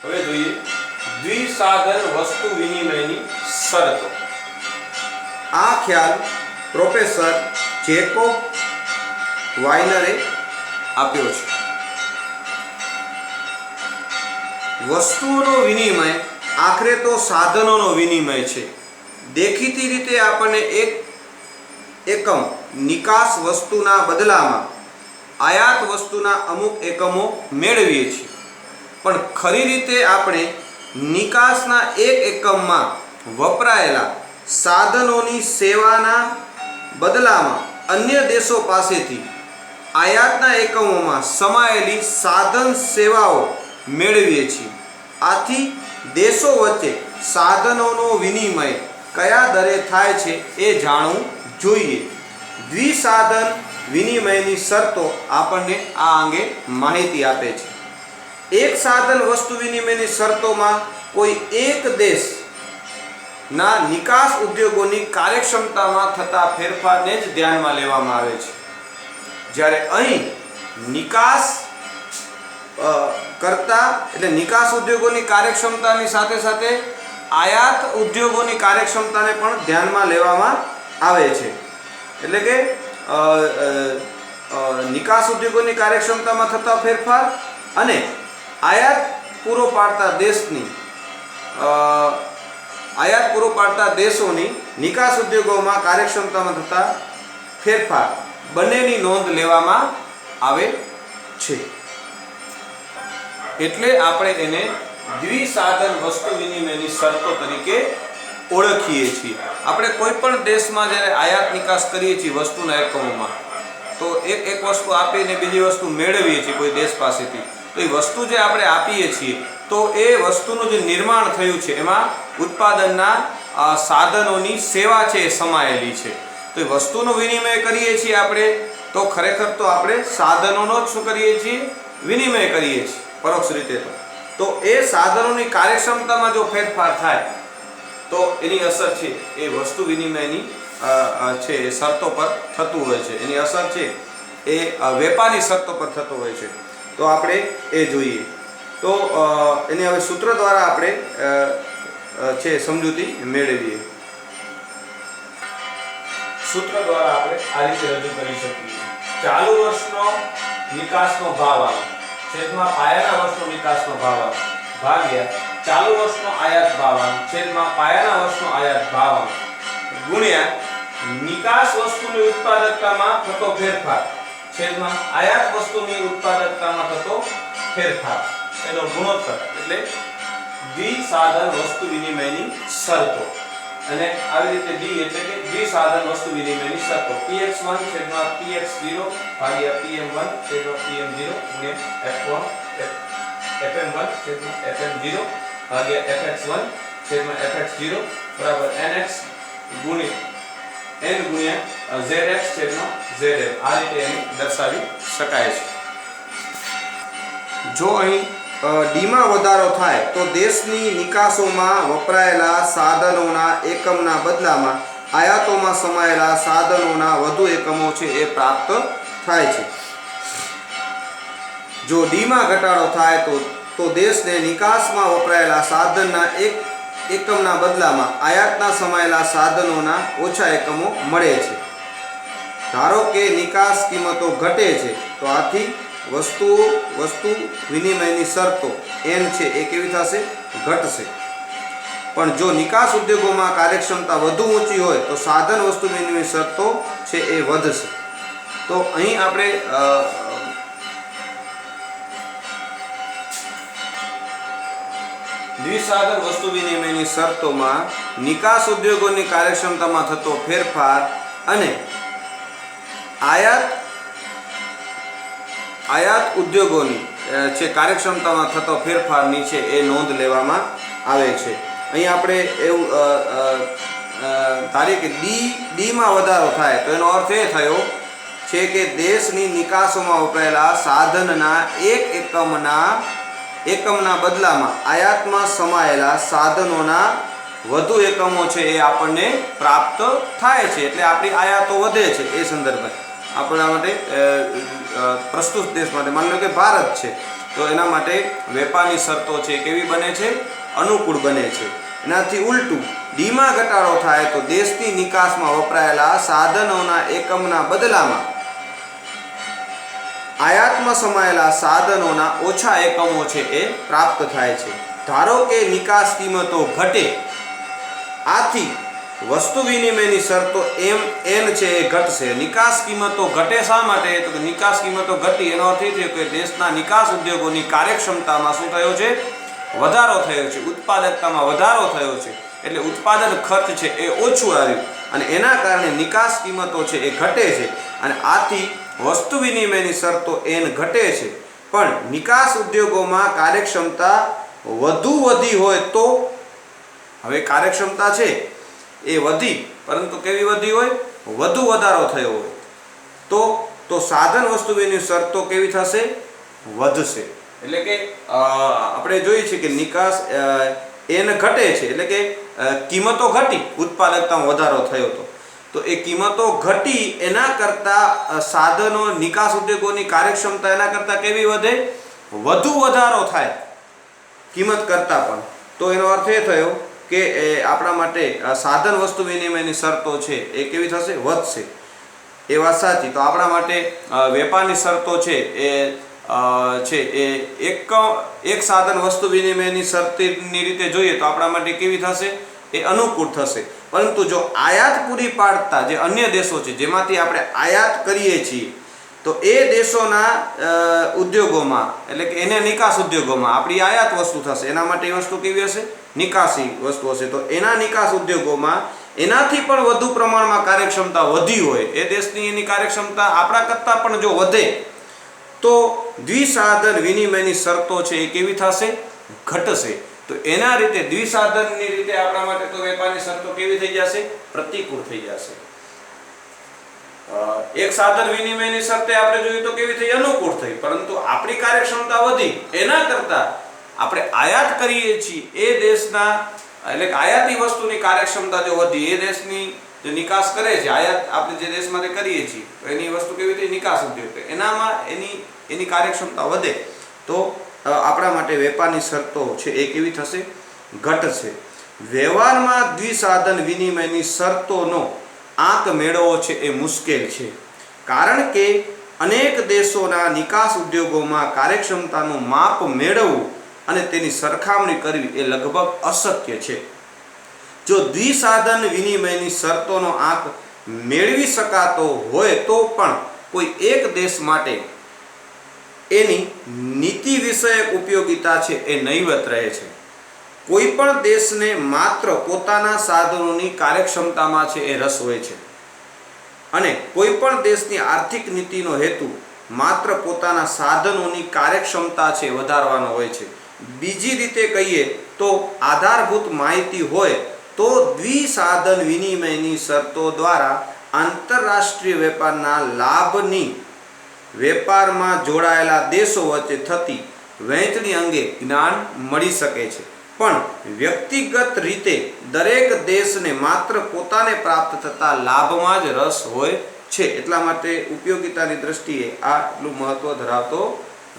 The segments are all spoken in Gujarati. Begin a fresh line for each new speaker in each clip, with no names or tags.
હવે જોઈએ દ્વિસાધન વસ્તુ વિનિમયની શરતો.
આ ખ્યાલ પ્રોફેસર જેકોબ વાઇનરે આપ્યો છે. વસ્તુઓનો વિનિમય આખરે તો સાધનોનો વિનિમય છે. દેખીતી રીતે આપણને એક એકમ નિકાસ વસ્તુના બદલામાં આયાત વસ્તુના અમુક એકમો મેળવીએ છીએ, પણ ખરી રીતે આપણે નિકાસના એક એકમમાં વપરાયેલા સાધનોની સેવાના બદલામાં અન્ય દેશો પાસેથી આયાતના એકમોમાં સમાયેલી સાધન સેવાઓ મેળવીએ છીએ. આથી દેશો વચ્ચે સાધનોનો વિનિમય કયા દરે થાય છે એ જાણવું જોઈએ. દ્વિસાધન વિનિમયની શરતો આપણને આ અંગે માહિતી આપે છે. એક સાધન વસ્તુ વિનિમયની શરતોમાં કોઈ એક દેશના નિકાસ ઉદ્યોગોની કાર્યક્ષમતામાં થતા ફેરફારને જ ધ્યાનમાં લેવામાં આવે છે. જ્યારે અહીં નિકાસ કરતા એટલે નિકાસ ઉદ્યોગોની કાર્યક્ષમતાની સાથે સાથે આયાત ઉદ્યોગોની કાર્યક્ષમતાને પણ ધ્યાનમાં લેવામાં આવે છે. એટલે કે નિકાસ ઉદ્યોગોની કાર્યક્ષમતામાં થતા ફેરફાર અને આયાત પૂરો પાડતા દેશોની નિકાસ ઉદ્યોગોમાં કાર્યક્ષમતામાં થતા ફેરફાર બંનેની નોંધ લેવામાં આવે છે. એટલે આપણે એને દ્વિસાધન વસ્તુ વિનિમયની શરતો તરીકે ઓળખીએ છીએ. આપણે કોઈ પણ દેશમાં જ્યારે આયાત નિકાસ કરીએ છીએ વસ્તુના એકમોમાં, તો એક વસ્તુ આપીને બીજી વસ્તુ મેળવીએ છીએ કોઈ દેશ પાસેથી, તો એ વસ્તુ જે આપણે આપીએ છીએ તો એ વસ્તુનું જે નિર્માણ થયું છે એમાં ઉત્પાદનના સાધનોની સેવા છે એ સમાયેલી છે. તો એ વસ્તુનો વિનિમય કરીએ છીએ આપણે, તો ખરેખર તો આપણે સાધનોનો જ શું કરીએ છીએ? વિનિમય કરીએ છીએ પરોક્ષ રીતે. તો એ સાધનોની કાર્યક્ષમતામાં જો ફેરફાર થાય તો એની અસર છે એ વસ્તુ વિનિમયની છે એ શરતો પર થતું હોય છે. એની અસર છે એ વેપારની શરતો પર થતો હોય છે. તો આપણે એ જોઈએ. તો એની હવે સૂત્ર દ્વારા આપણે છે સમજૂતી મેળવીએ.
સૂત્ર દ્વારા આપણે આ રીતે રજૂ કરી શકીએ. ચાલુ વર્ષનો નિકાસનો ભાવ આવે છેદમાં પાયાના વર્ષનો નિકાસનો ભાવ આવે ભાગ્યા ચાલુ વર્ષનો આયાત ભાવ આવે છેદમાં પાયાના વર્ષનો આયાત ભાવ આવે ગુણ્યા નિકાસ વસ્તુની ઉત્પાદકતામાં થતો ફેરફાર છેદમાં આયાત વસ્તુની ઉત્પાદકતામાં થતો ફેરફાર એનો ગુણોત્તર. એટલે દ્વિસાધન વસ્તુ વિનિમયની શરતો. અને આવી રીતે ડી એટલે કે દ્વિસાધન વસ્તુ વિનિમયની શરતો. px1 છેદમાં px0 ભાગ્યા pm1 છેદમાં pm0 ગુણ્યા fm1 છેદમાં fm0 ભાગ્યા fx1 છેદમાં fx0 બરાબર nx ગુણ્યા n ગુણ્યા zx છેદમાં zf. આ રીતે એને દર્શાવી શકાય છે.
જો અહીં ડીમાં વધારો થાય તો દેશની નિકાસોમાં વપરાયેલા સાધનોના એકમના બદલામાં આયાતોમાં સમાયેલા સાધનોના વધુ એકમો છે એ પ્રાપ્ત થાય છે. જો ડીમાં ઘટાડો થાય તો દેશને નિકાસમાં વપરાયેલા સાધનના એક એકમના બદલામાં આયાતના સમાયેલા સાધનોના ઓછા એકમો મળે છે. ધારો કે નિકાસ કિંમતો ઘટે છે તો આથી વસ્તુ વિનિમયની શરતો n છે એ કેવી થશે? ઘટશે. પણ જો નિકાસ ઉદ્યોગોમાં કાર્યક્ષમતા વધુ ઊંચી હોય તો સાધન વસ્તુ વિનિમય શરતો છે એ વધશે. તો અહીં આપણે દ્વિસાધન વસ્તુ વિનિમયની શરતોમાં નિકાસ ઉદ્યોગોની કાર્યક્ષમતામાં થતો ફેરફાર અને આયાત ઉદ્યોગોની છે કાર્યક્ષમતામાં થતો ફેરફારની છે એ નોંધ લેવામાં આવે છે. અહીં આપણે એવું ધારીએ કે ડીમાં વધારો થાય તો એનો અર્થ એ થયો છે કે દેશની નિકાસોમાં વપરાયેલા સાધનના એક એકમના બદલામાં આયાતમાં સમાયેલા સાધનોના વધુ એકમો છે એ આપણને પ્રાપ્ત થાય છે. એટલે આપણી આયાતો વધે છે. એ સંદર્ભે આપણા માટે પ્રસ્તુત દેશ માટે માની લો કે ભારત છે તો એના માટે વેપારની શરતો છે કેવી બને છે? અનુકૂળ બને છે. એનાથી ઉલટું ડીમાં ઘટાડો થાય તો દેશની નિકાસમાં વપરાયેલા સાધનોના એકમના બદલામાં આયાતમાં સમાયેલા સાધનોના ઓછા એકમો છે એ પ્રાપ્ત થાય છે. ધારો કે નિકાસ કિંમતો ઘટે, આથી વસ્તુ વિનિમયની શરતો એન છે એ ઘટશે. નિકાસ કિંમતો ઘટે શા માટે? તો કે નિકાસ કિંમતો ઘટી એનો અર્થ એ થયો કે દેશના નિકાસ ઉદ્યોગોની કાર્યક્ષમતામાં શું થયો છે? વધારો થયો છે, ઉત્પાદકતામાં વધારો થયો છે. એટલે ઉત્પાદન ખર્ચ છે એ ઓછું આવ્યું અને એના કારણે નિકાસ કિંમતો છે એ ઘટે છે અને આથી વસ્તુ વિનિમયની શરતો એન ઘટે છે. પણ નિકાસ ઉદ્યોગોમાં કાર્યક્ષમતા વધુ વધી હોય તો, હવે કાર્યક્ષમતા છે એ વધી, પરંતુ કેવી વધી હોય? વધુ વધારો થયો હોય તો સાધન વસ્તુ વિનિમયની શરતો કેવી થશે? વધશે. એટલે કે આપણે જોઈએ છે કે નિકાસ એન ઘટે છે, એટલે કે કિંમતો ઘટી, ઉત્પાદકતામાં વધારો થયો હતો, તો એ કિંમતો ઘટી એના કરતાં સાધનો નિકાસ ઉદ્યોગોની કાર્યક્ષમતા એના કરતાં કેવી વધે? વધુ વધારો થાય કિંમત કરતાં પણ. તો એનો અર્થ એ થયો કે આપણા માટે સાધન વસ્તુ વિનિમયની શરતો છે એ કેવી થશે? વધશે. એ વાત સાચી. તો આપણા માટે વેપારની શરતો છે એ એક સાધન વસ્તુ વિનિમયની શરતની રીતે જોઈએ તો આપણા માટે કેવી થશે? એ અનુકૂળ થશે. પરંતુ જો આયાત પૂરી પાડતા જે અન્ય દેશો છે જેમાંથી આપણે આયાત કરીએ છીએ, તો એ દેશોના ઉદ્યોગોમાં, એટલે કે એને નિકાસ ઉદ્યોગોમાં આપણી આયાત વસ્તુ થશે, એના માટે એ વસ્તુ કેવી હશે? નિકાસી વસ્તુ હશે. તો એના નિકાસ ઉદ્યોગોમાં એનાથી પણ વધુ પ્રમાણમાં કાર્યક્ષમતા વધી હોય, એ દેશની એની કાર્યક્ષમતા આપણા કરતાં પણ જો વધે, તો દ્વિસાધન વિનિમયની શરતો છે એ કેવી થશે? ઘટશે. તો એના રીતે દ્વિસાધનની રીતે આપણા માટે તો વેપારની શરતો કેવી થઈ જશે? પ્રતિકૂળ થઈ જશે. એક સાધન વિનિમયની શરતે આપણે જોઈએ તો કેવી થઈ? અનુકૂળ થઈ. પરંતુ આપણી કાર્યક્ષમતા વધી, એના કરતાં આપણે આયાત કરીએ છીએ એ દેશના, એટલે કે આયાતી વસ્તુની કાર્યક્ષમતા જો વધી, એ દેશની જે નિકાસ કરે છે, આયાત આપણે જે દેશમાંથી કરીએ છીએ, તો એની વસ્તુ કેવી થઈ? નિકાસ ઉદ્યોગ. એનામાં એની કાર્યક્ષમતા વધે તો આપણા માટે વેપારની શરતો છે એ કેવી થશે? ઘટશે. વ્યવહારમાં દ્વિસાધન વિનિમયની શરતોનો આંક મેળવવો છે એ મુશ્કેલ છે, કારણ કે અનેક દેશોના નિકાસ ઉદ્યોગોમાં કાર્યક્ષમતાનું માપ મેળવવું અને તેની સરખામણી કરવી એ લગભગ અશક્ય છે. જો દ્વિસાધન વિનિમયની શરતોનો આંક મેળવી શકાતો હોય તો પણ કોઈ એક દેશ માટે એની નીતિ વિષયક ઉપયોગિતા છે એ નહીવત રહે છે. કોઈ પણ દેશને માત્ર પોતાના સાધનોની કાર્યક્ષમતામાં છે એ રસ હોય છે અને કોઈ પણ દેશની આર્થિક નીતિનો હેતુ માત્ર પોતાના સાધનોની કાર્યક્ષમતા છે વધારવાનો હોય છે. બીજી રીતે કહીએ તો આધારભૂત માહિતી હોય તો દ્વિસાધન વિનિમયની શરતો દ્વારા આંતરરાષ્ટ્રીય વેપારના લાભની વેપારમાં જોડાયેલા દેશો વચ્ચે થતી વહેંચણી અંગે જ્ઞાન મળી શકે છે. પણ વ્યક્તિગત રીતે દરેક દેશને માત્ર પોતાને પ્રાપ્ત થતા લાભમાં જ રસ હોય છે, એટલા માટે ઉપયોગિતાની દ્રષ્ટિએ આ એટલું મહત્વ ધરાવતો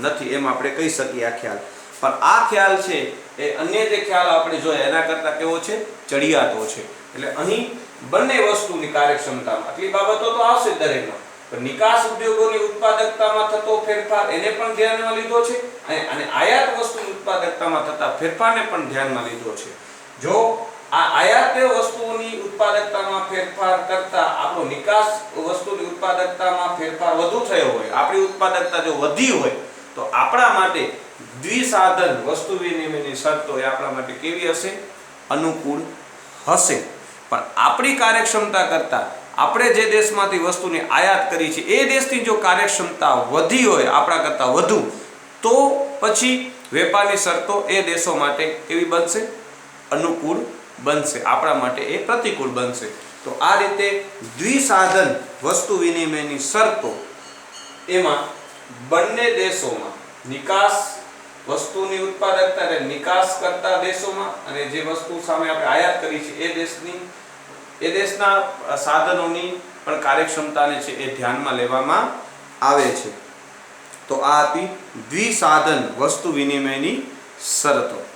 નથી એમ આપણે કહી શકીએ આ ખ્યાલ. પણ આ ખ્યાલ છે એ અન્ય જે ખ્યાલ આપણે જોઈએ એના કરતાં કેવો છે? ચડિયાતો છે. એટલે અહીં બંને વસ્તુની કાર્યક્ષમતામાં આટલી બાબતો તો આવશે દરેકમાં, પણ નિકાસ ઉદ્યોગોની ઉત્પાદકતામાં થતો ફેરફાર એને પણ ધ્યાનમાં લીધો છે અને આયાત વસ્તુની ઉત્પાદકતામાં થતા ફેરફારને પણ ધ્યાનમાં લીધો છે. જો આ આયાત વસ્તુઓની ઉત્પાદકતામાં ફેરફાર કરતા આપણો નિકાસ વસ્તુની ઉત્પાદકતામાં ફેરફાર વધુ થયો હોય, આપણી ઉત્પાદકતા જો વધી હોય, તો આપણા માટે દ્વિસાધન વસ્તુ વિનિમયની શરતો એ આપણા માટે કેવી હશે? અનુકૂળ હશે. પણ આપણી કાર્યક્ષમતા કરતાં આપણે જે દેશમાંથી વસ્તુની આયાત કરી છે એ દેશની જો કાર્યક્ષમતા વધી હોય આપણા કરતાં વધુ, તો પછી વેપારની શરતો એ દેશો માટે કેવી બનશે? અનુકૂળ બનશે. આપણા માટે એ પ્રતિકૂળ બનશે. તો આ રીતે દ્વિસાધન વસ્તુ વિનિમયની શરતો એમાં બંને દેશોમાં નિકાસ વસ્તુની ઉત્પાદકતા એટલે નિકાસ કરતા દેશોમાં અને જે વસ્તુ સામે આપણે આયાત કરી છે એ દેશના સાધનોની પણ કાર્યક્ષમતાને છે એ ધ્યાનમાં લેવામાં આવે છે. તો આ હતી દ્વિસાધન વસ્તુ વિનિમયની શરતો.